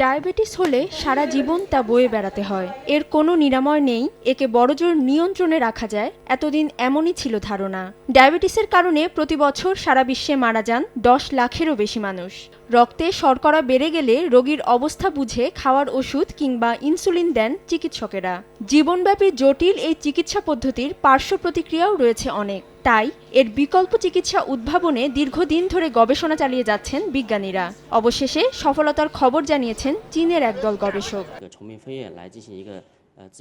Diabetes হলে সারা জীবন তা বয়ে বেড়াতে হয়। এর কোনো নিরাময় নেই, একে বড়জোর নিয়ন্ত্রণে রাখা যায়, এতদিন এমনই ছিল ধারণা। ডায়াবেটিসের কারণে প্রতি বছর সারা বিশ্বে মারা যান 10 লাখেরও বেশি মানুষ। রক্তে শর্করা বেড়ে গেলে রোগীর অবস্থা বুঝে খাওয়ার ওষুধ কিংবা ইনসুলিন দেন চিকিৎসকেরা। জীবনব্যাপী জটিল এই চিকিৎসা পদ্ধতির পার্শ্ব প্রতিক্রিয়াও রয়েছে অনেক। তাই এর বিকল্প চিকিৎসা উদ্ভাবনে দীর্ঘদিন ধরে গবেষণা চালিয়ে যাচ্ছেন বিজ্ঞানীরা। অবশেষে সফলতার খবর জানিয়েছেন চীনের একদল গবেষক।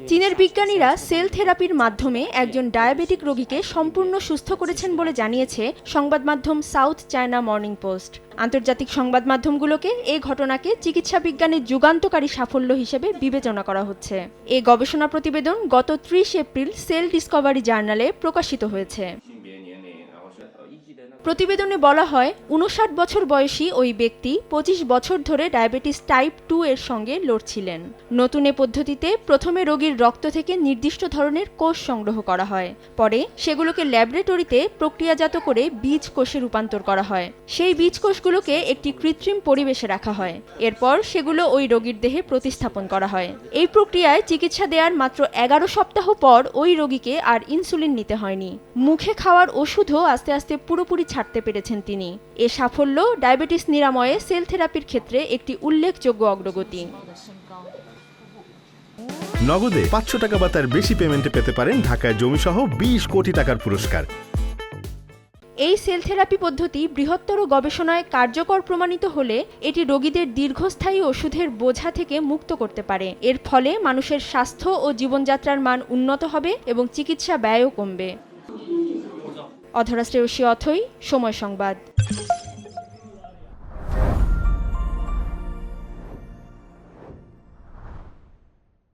চীনের বিজ্ঞানীরা সেল থেরাপির মাধ্যমে একজন ডায়াবেটিক রোগীকে সম্পূর্ণ সুস্থ করেছেন বলে জানিয়েছে সংবাদ মাধ্যম সাউথ চায়না মর্নিং পোস্ট। আন্তর্জাতিক সংবাদ মাধ্যমগুলোকে এই ঘটনাকে চিকিৎসা বিজ্ঞানের যুগান্তকারী সাফল্য হিসেবে বিবেচনা করা হচ্ছে। এই গবেষণা প্রতিবেদন গত 30 এপ্রিল সেল ডিসকভারি জার্নালে প্রকাশিত হয়েছে। প্রতিবেদনে বলা হয়, 59 বছর বয়সী ওই ব্যক্তি 25 বছর ধরে ডায়াবেটিস টাইপ 2 এর সঙ্গে লড়ছিলেন। নতুন এ পদ্ধতিতে প্রথমে রোগীর রক্ত থেকে নির্দিষ্ট ধরনের কোষ সংগ্রহ করা হয়। পরে সেগুলোকে ল্যাবরেটরিতে প্রক্রিয়াজাত করে বীজ কোষে রূপান্তর করা হয়। সেই বীজ কোষগুলোকে একটি কৃত্রিম পরিবেশে রাখা হয়। এরপর সেগুলো ওই রোগীর দেহে প্রতিস্থাপন করা হয়। এই প্রক্রিয়ায় চিকিৎসা দেওয়ার মাত্র 11 সপ্তাহ পর ওই রোগীকে আর ইনসুলিন নিতে হয়নি। মুখে খাওয়ার ওষুধও আস্তে আস্তে পুরোপুরি ছাড়তে পেরেছেন তিনি। এ সাফল্য ডায়াবেটিস নিরাময়ে সেল থেরাপির ক্ষেত্রে একটি উল্লেখযোগ্য অগ্রগতি। নগদে 500 টাকা বা তার বেশি পেমেন্টে পেতে পারেন ঢাকায় জমিসহ 20 কোটি টাকার পুরস্কার। এই সেল থেরাপি পদ্ধতি বৃহত্তর গবেষণায় কার্যকর প্রমাণিত হলে এটি রোগীদের দীর্ঘস্থায়ী ওষুধের বোঝা থেকে মুক্ত করতে পারে। এর ফলে মানুষের স্বাস্থ্য ও জীবনযাত্রার মান উন্নত হবে এবং চিকিৎসা ব্যয়ও কমবে। অধরা শ্রেয়সী অথৈ, সময় সংবাদ।